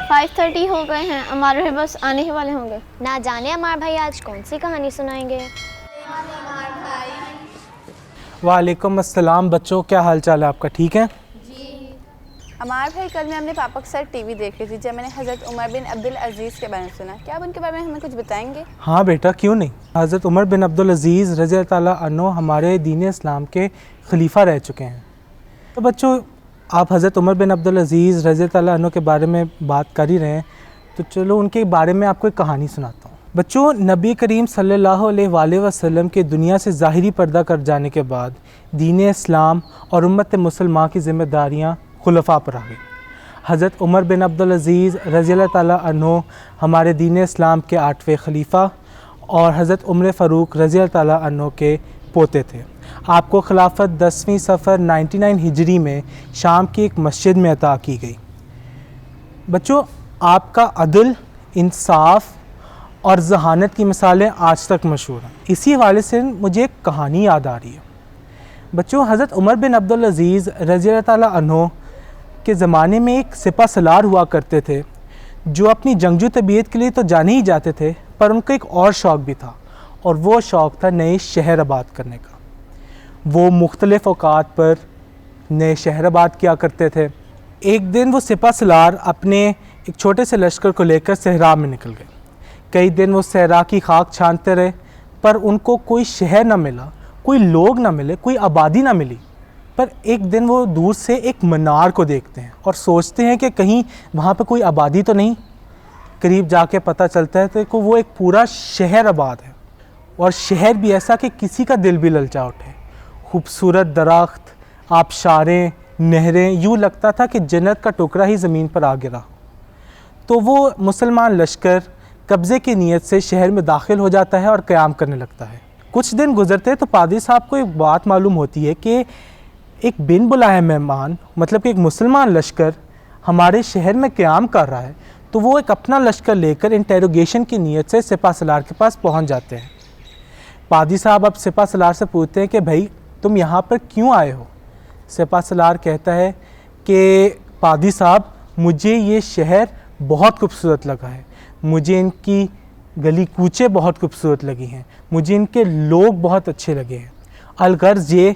5:30 हो गए हैं, हमारे भाई बस आने ही वाले होंगे। ना जाने हमारे भाई आज कौन सी कहानी सुनाएंगे। वालेकुम अस्सलाम बच्चों, क्या हाल चाल है आपका? ठीक है अमार भाई, कल मैं अपने पापा के साथ टीवी देख रही थी जब मैंने हज़रत उमर बिन अब्दुल अजीज़ के बारे में सुना। क्या आप उनके बारे में हमें कुछ बताएंगे? हाँ बेटा, क्यों नहीं। हज़रत उमर बिन अब्दुल अजीज़ रज़ी ताला अन्हो हमारे दीन इस्लाम के खलीफा रह चुके हैं। तो बच्चों, आप हज़रत उमर बिन अब्दुल अजीज़ रज़ी ताला अन्हो के बारे में बात कर ही रहे हैं, तो चलो उनके बारे में आपको एक कहानी सुनाता हूँ। बच्चों, नबी करीम सल्लल्लाहु अलैहि वसल्लम के दुनिया से ज़ाहिरी पर्दा कर जाने के बाद दीन इस्लाम और उम्मत मुसलमान की ज़िम्मेदारियाँ खुलफा पर आ गई। हज़रत उमर बिन अब्दुल अजीज़ रज़ी ताला अन्हो हमारे दीन इस्लाम के 8वें खलीफा और हज़रत उमर फ़ारूक रज़ी ताला अन्हो के पोते थे। आपको खिलाफत 10वीं सफ़र 99 हिजरी में शाम की एक मस्जिद में अता की गई। बच्चों, आपका अदल, इंसाफ और जहानत की मिसालें आज तक मशहूर हैं। इसी हवाले से मुझे एक कहानी याद आ रही है। बच्चों, हज़रत उमर बिन अब्दुल अजीज़ रज़ी ताला अन्हो के ज़माने में एक सिपा सलार हुआ करते थे जो अपनी जंगजू तबीयत के लिए तो जाने ही जाते थे, पर उनको एक और शौक़ भी था, और वो शौक़ था नए शहर आबाद करने का। वो मुख्तलिफ़ औकात पर नए शहर आबाद किया करते थे। एक दिन वो सिपा सलार अपने एक छोटे से लश्कर को लेकर सहरा में निकल गए। कई दिन वो सहरा की खाक छानते रहे, पर उनको कोई शहर ना मिला, कोई लोग ना मिले, कोई आबादी ना मिली। पर एक दिन वो दूर से एक मीनार को देखते हैं और सोचते हैं कि कहीं वहाँ पे कोई आबादी तो नहीं। करीब जाके पता चलता है तो वो एक पूरा शहर आबाद है, और शहर भी ऐसा कि किसी का दिल भी ललचा उठे। खूबसूरत दरख्त, आबशारें, नहरें, यूँ लगता था कि जन्नत का टुकड़ा ही ज़मीन पर आ गिरा। तो वो मुसलमान लश्कर कब्ज़े की नीयत से शहर में दाखिल हो जाता है और क़याम करने लगता है। कुछ दिन गुजरते तो पादरी साहब को एक बात मालूम होती है कि एक बिन बुलाए मेहमान, मतलब कि एक मुसलमान लश्कर हमारे शहर में क़याम कर रहा है। तो वो एक अपना लश्कर लेकर इंटेरोगेशन की नीयत से सिपा सलार के पास पहुंच जाते हैं। पादरी साहब अब सिपा सलार से पूछते हैं कि भाई तुम यहाँ पर क्यों आए हो? सिपा सलार कहता है कि पादरी साहब, मुझे ये शहर बहुत खूबसूरत लगा है, मुझे इनकी गली कूचे बहुत खूबसूरत लगी हैं, मुझे इनके लोग बहुत अच्छे लगे हैं। अलगर्ज़ ये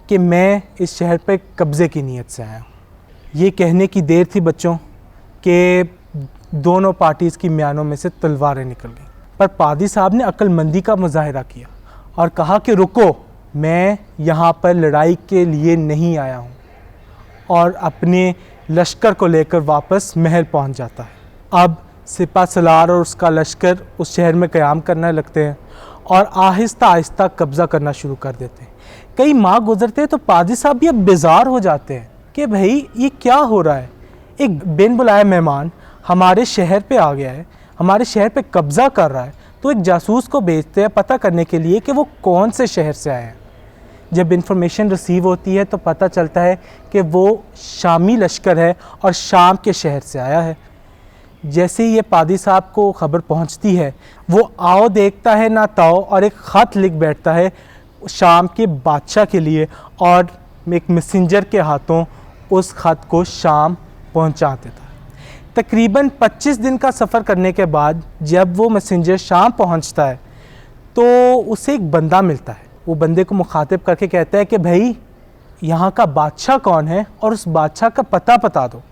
कि मैं इस शहर पर कब्ज़े की नीयत से आया हूँ। ये कहने की देर थी बच्चों कि दोनों पार्टीज़ की म्यानों में से तलवारें निकल गईं। पर पादरी साहब ने अक्लमंदी का मुजाहरा किया और कहा कि रुको, मैं यहाँ पर लड़ाई के लिए नहीं आया हूँ, और अपने लश्कर को लेकर वापस महल पहुँच जाता है। अब सिपा सलार और उसका लश्कर उस शहर में क़याम करने लगते हैं और आहिस्ता आहिस्ता कब्ज़ा करना शुरू कर देते हैं। कई माह गुजरते हैं तो पादरी साहब भी अब बेजार हो जाते हैं कि भाई ये क्या हो रहा है। एक बिन बुलाए मेहमान हमारे शहर पे आ गया है, हमारे शहर पे कब्ज़ा कर रहा है, तो एक जासूस को भेजते हैं पता करने के लिए कि वो कौन से शहर से आए हैं। जब इन्फॉर्मेशन रिसीव होती है तो पता चलता है कि वो शामी लश्कर है और शाम के शहर से आया है। जैसे ही ये पादरी साहब को खबर पहुंचती है, वो आओ देखता है ना ताओ और एक ख़त लिख बैठता है शाम के बादशाह के लिए, और एक मैसेंजर के हाथों उस ख़त को शाम पहुंचा देता है। तकरीबन 25 दिन का सफ़र करने के बाद जब वो मैसेंजर शाम पहुंचता है तो उसे एक बंदा मिलता है। वो बंदे को मुखातिब करके कहता है कि भाई यहाँ का बादशाह कौन है और उस बादशाह का पता बता दो।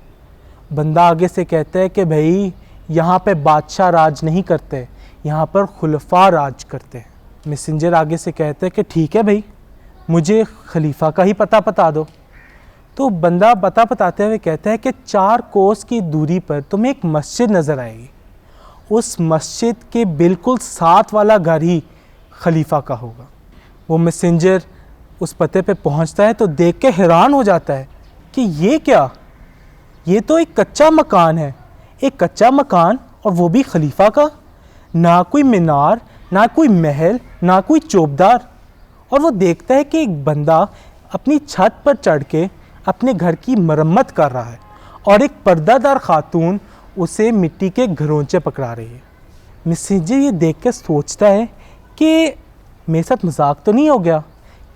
बंदा आगे से कहता है कि भाई यहाँ पे बादशाह राज नहीं करते, यहाँ पर खुलफा राज करते हैं। मैसेंजर आगे से कहता है कि ठीक है भाई, मुझे खलीफा का ही पता बता दो। तो बंदा पता बताते हुए कहता है कि 4 कोस की दूरी पर तुम्हें एक मस्जिद नज़र आएगी, उस मस्जिद के बिल्कुल साथ वाला घर ही खलीफा का होगा। वो मैसेंजर उस पते पे पहुंचता है तो देख के हैरान हो जाता है कि ये क्या, ये तो एक कच्चा मकान है, एक कच्चा मकान और वो भी खलीफा का। ना कोई मीनार, ना कोई महल, ना कोई चौबदार। और वो देखता है कि एक बंदा अपनी छत पर चढ़ के अपने घर की मरम्मत कर रहा है और एक पर्दादार खातून उसे मिट्टी के घरोंचे पकड़ा रही है। मैसेंजर ये देख कर सोचता है कि मेरे साथ मजाक तो नहीं हो गया,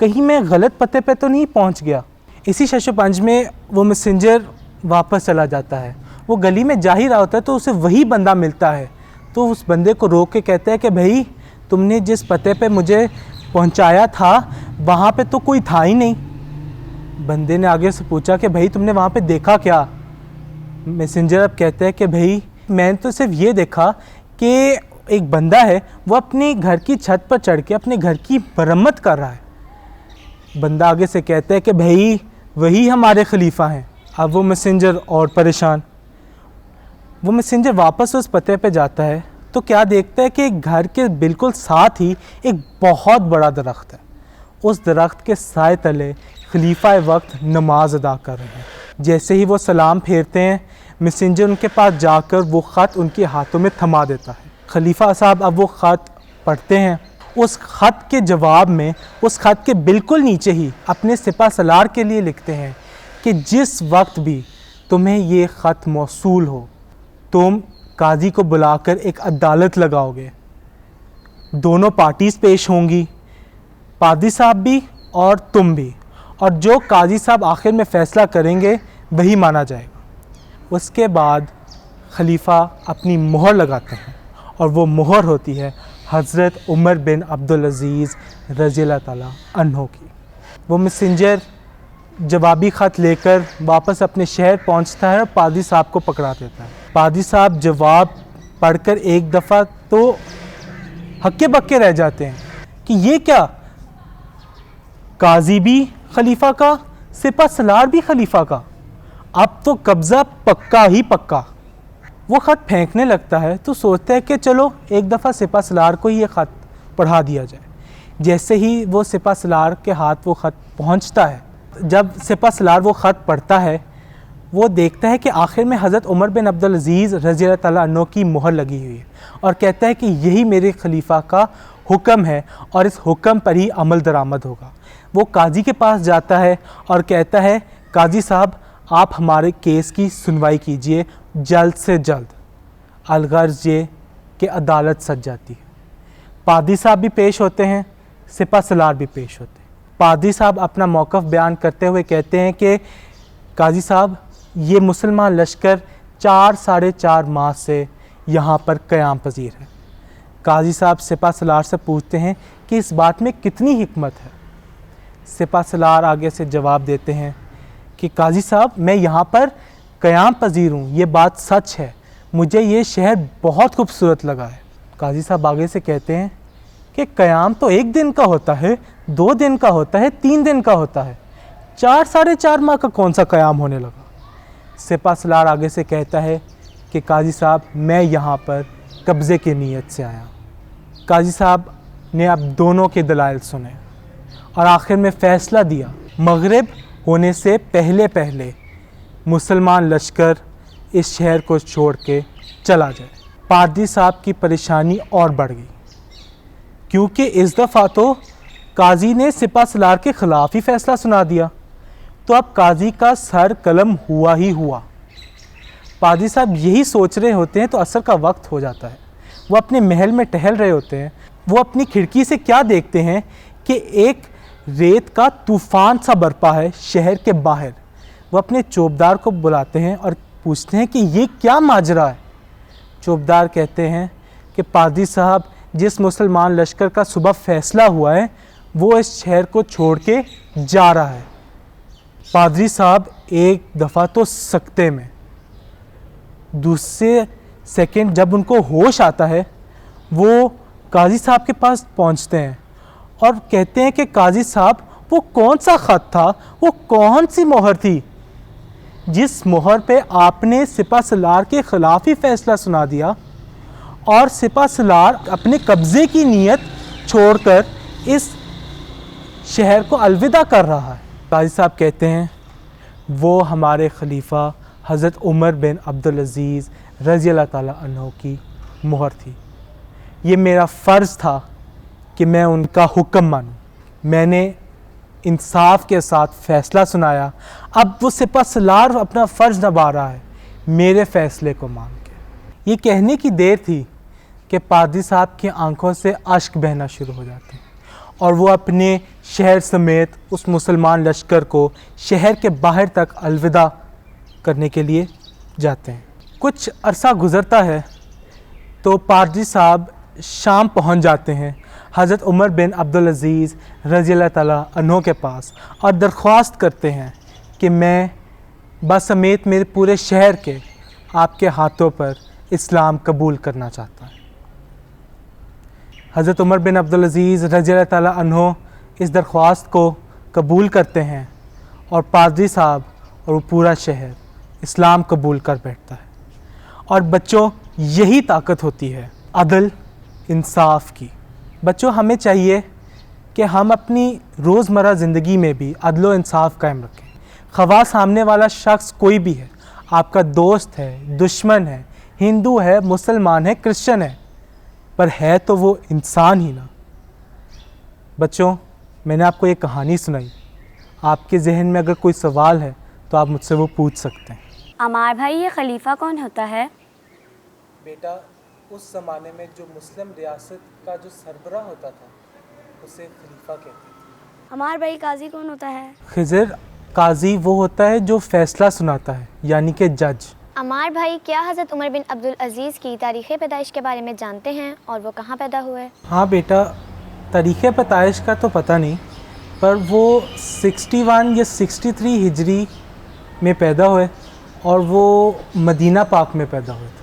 कहीं मैं गलत पते पे तो नहीं पहुंच गया। इसी शशोपंज में वो मैसेंजर वापस चला जाता है। वो गली में जा ही रहा होता है तो उसे वही बंदा मिलता है। तो उस बंदे को रोक के कहता है कि भाई तुमने जिस पते पे मुझे पहुंचाया था वहाँ पे तो कोई था ही नहीं। बंदे ने आगे से पूछा कि भाई तुमने वहाँ पे देखा क्या? मैसेंजर अब कहता है कि भाई मैंने तो सिर्फ ये देखा कि एक बंदा है वो अपने घर की छत पर चढ़ के अपने घर की मरम्मत कर रहा है। बंदा आगे से कहता है कि भाई वही हमारे खलीफा हैं। अब वो मैसेंजर और परेशान। वो मैसेंजर वापस उस पते पे जाता है तो क्या देखता है कि घर के बिल्कुल साथ ही एक बहुत बड़ा दरख्त है। उस दरख्त के साए तले खलीफा वक्त नमाज अदा कर रहे हैं। जैसे ही वो सलाम फेरते हैं मैसेंजर उनके पास जाकर वो ख़त उनके हाथों में थमा देता है। खलीफा साहब अब वो ख़त पढ़ते हैं। उस ख़त के जवाब में उस ख़त के बिल्कुल नीचे ही अपने सिपा सलार के लिए लिखते हैं कि जिस वक्त भी तुम्हें ये ख़त मौसूल हो तुम काजी को बुलाकर एक अदालत लगाओगे। दोनों पार्टीज़ पेश होंगी, पादी साहब भी और तुम भी, और जो काजी साहब आखिर में फ़ैसला करेंगे वही माना जाएगा। उसके बाद खलीफा अपनी मोहर लगाते हैं और वो मोहर होती है हज़रत उमर बिन अब्दुल अज़ीज़ रज़ियल्लाहु ताला अन्हो की। वो मैसेंजर जवाबी ख़त लेकर वापस अपने शहर पहुंचता है और पादी साहब को पकड़ा देता है। पादी साहब जवाब पढ़कर एक दफ़ा तो हक्के बक्के रह जाते हैं कि ये क्या, काजी भी खलीफा का, सिपा सलार भी खलीफा का, अब तो कब्ज़ा पक्का ही पक्का। वो ख़त फेंकने लगता है तो सोचता है कि चलो एक दफ़ा सिपा सलार को ही ये ख़त पढ़ा दिया जाए। जैसे ही वो सिपा सलार के हाथ वो ख़त पहुंचता है, जब सिपा सलार वो ख़त पढ़ता है वो देखता है कि आखिर में हज़रत उमर बिन अब्दुल अज़ीज़ रज़ियल्लाहु ताला अन्हु की मोहर लगी हुई है और कहता है कि यही मेरे खलीफा का हुक्म है और इस हुक्म पर ही अमल दरामद होगा। वो काजी के पास जाता है और कहता है काजी साहब आप हमारे केस की सुनवाई कीजिए जल्द से जल्द। अलगर्ज ये कि अदालत सज जाती है। पादी साहब भी पेश होते हैं, सिपा सलार भी पेश होते हैं। पादी साहब अपना मौक़िफ़ बयान करते हुए कहते हैं कि काजी साहब ये मुसलमान लश्कर 4-4.5 माह से यहाँ पर क़याम पजीर है। काजी साहब सिपा सलार से पूछते हैं कि इस बात में कितनी हिकमत है। सिपा सलार आगे से जवाब देते हैं कि काजी साहब मैं यहाँ पर क़याम पजीर हूँ, ये बात सच है, मुझे ये शहर बहुत खूबसूरत लगा है। काजी साहब आगे से कहते हैं कि क़याम तो 1 दिन का होता है, 2 दिन का होता है, 3 दिन का होता है, 4-4.5 माह का कौन सा क़याम होने लगा। सिपा सलार आगे से कहता है कि काजी साहब मैं यहाँ पर कब्ज़े की नीयत से आया। काजी साहब ने अब दोनों के दलाइल सुने और आखिर में फ़ैसला दिया मगरिब होने से पहले पहले मुसलमान लश्कर इस शहर को छोड़ के चला जाए। पादी साहब की परेशानी और बढ़ गई क्योंकि इस दफ़ा तो काजी ने सिपा सलार के ख़िलाफ़ ही फ़ैसला सुना दिया। तो अब काजी का सर कलम हुआ ही हुआ। पादी साहब यही सोच रहे होते हैं तो असर का वक्त हो जाता है। वो अपने महल में टहल रहे होते हैं। वो अपनी खिड़की से क्या देखते हैं कि एक रेत का तूफ़ान सा बरपा है शहर के बाहर। वो अपने चौबदार को बुलाते हैं और पूछते हैं कि ये क्या माजरा है। चौबदार कहते हैं कि पादी साहब जिस मुसलमान लश्कर का सुबह फ़ैसला हुआ है वो इस शहर को छोड़ के जा रहा है। पादरी साहब एक दफ़ा तो सकते में, दूसरे सेकंड जब उनको होश आता है वो काजी साहब के पास पहुंचते हैं और कहते हैं कि काजी साहब वो कौन सा ख़त था, वो कौन सी मोहर थी जिस मोहर पे आपने सिपा सलार के ख़िलाफ़ ही फ़ैसला सुना दिया और सिपा सलार अपने कब्ज़े की नीयत छोड़कर इस शहर को अलविदा कर रहा है। काजी साहब कहते हैं वो हमारे खलीफा हज़रत उमर बिन अब्दुल अज़ीज़ रज़ियल्लाहु ताला अन्हु की मोहर थी। ये मेरा फ़र्ज़ था कि मैं उनका हुक्म मानूं। मैंने इंसाफ के साथ फ़ैसला सुनाया। अब वो सिपा सलार अपना फ़र्ज़ निभा रहा है मेरे फ़ैसले को मान के। ये कहने की देर थी कि पादी साहब की आंखों से अश्क बहना शुरू हो जाते हैं और वो अपने शहर समेत उस मुसलमान लश्कर को शहर के बाहर तक अलविदा करने के लिए जाते हैं। कुछ अरसा गुज़रता है तो पादरी साहब शाम पहुंच जाते हैं हज़रत उमर बिन अब्दुल अज़ीज़ रज़ी अल्लाह ताला अन्हो के पास और दरख्वास्त करते हैं कि मैं बसमेत मेरे पूरे शहर के आपके हाथों पर इस्लाम कबूल करना चाहता हूँ। हज़रत उमर बिन अब्दुल अज़ीज़ रज़ी अल्लाह ताला अन्हो इस दरख्वास्त को कबूल करते हैं और पादरी साहब और वो पूरा शहर इस्लाम कबूल कर बैठता है। और बच्चों, यही ताकत होती है अदल इंसाफ की। बच्चों, हमें चाहिए कि हम अपनी रोज़मर्रा ज़िंदगी में भी अदल व इंसाफ कायम रखें। ख़वाह सामने वाला शख्स कोई भी है, आपका दोस्त है, दुश्मन है, हिंदू है, मुसलमान है, क्रिश्चियन है, पर है तो वो इंसान ही ना। बच्चों, मैंने आपको ये कहानी सुनाई, आपके जहन में अगर कोई सवाल है तो आप मुझसे वो पूछ सकते हैं। अमार भाई, ये खलीफा कौन होता है? बेटा, उस ज़माने में जो मुस्लिम रियासत का जो सरबराह होता था उसे खलीफा कहते थे। अमार भाई, काजी कौन होता है? खिज़र, काजी वो होता है जो फ़ैसला सुनाता है, यानी कि जज। अमार भाई, क्या हज़रत उमर बिन अब्दुल अज़ीज़ की तारीख़ पैदाइश के बारे में जानते हैं और वो कहाँ पैदा हुए? हाँ बेटा, तारीख़ पैदाइश का तो पता नहीं, पर वो 61 या 63 हिजरी में पैदा हुए और वो मदीना पाक में पैदा हुए थे।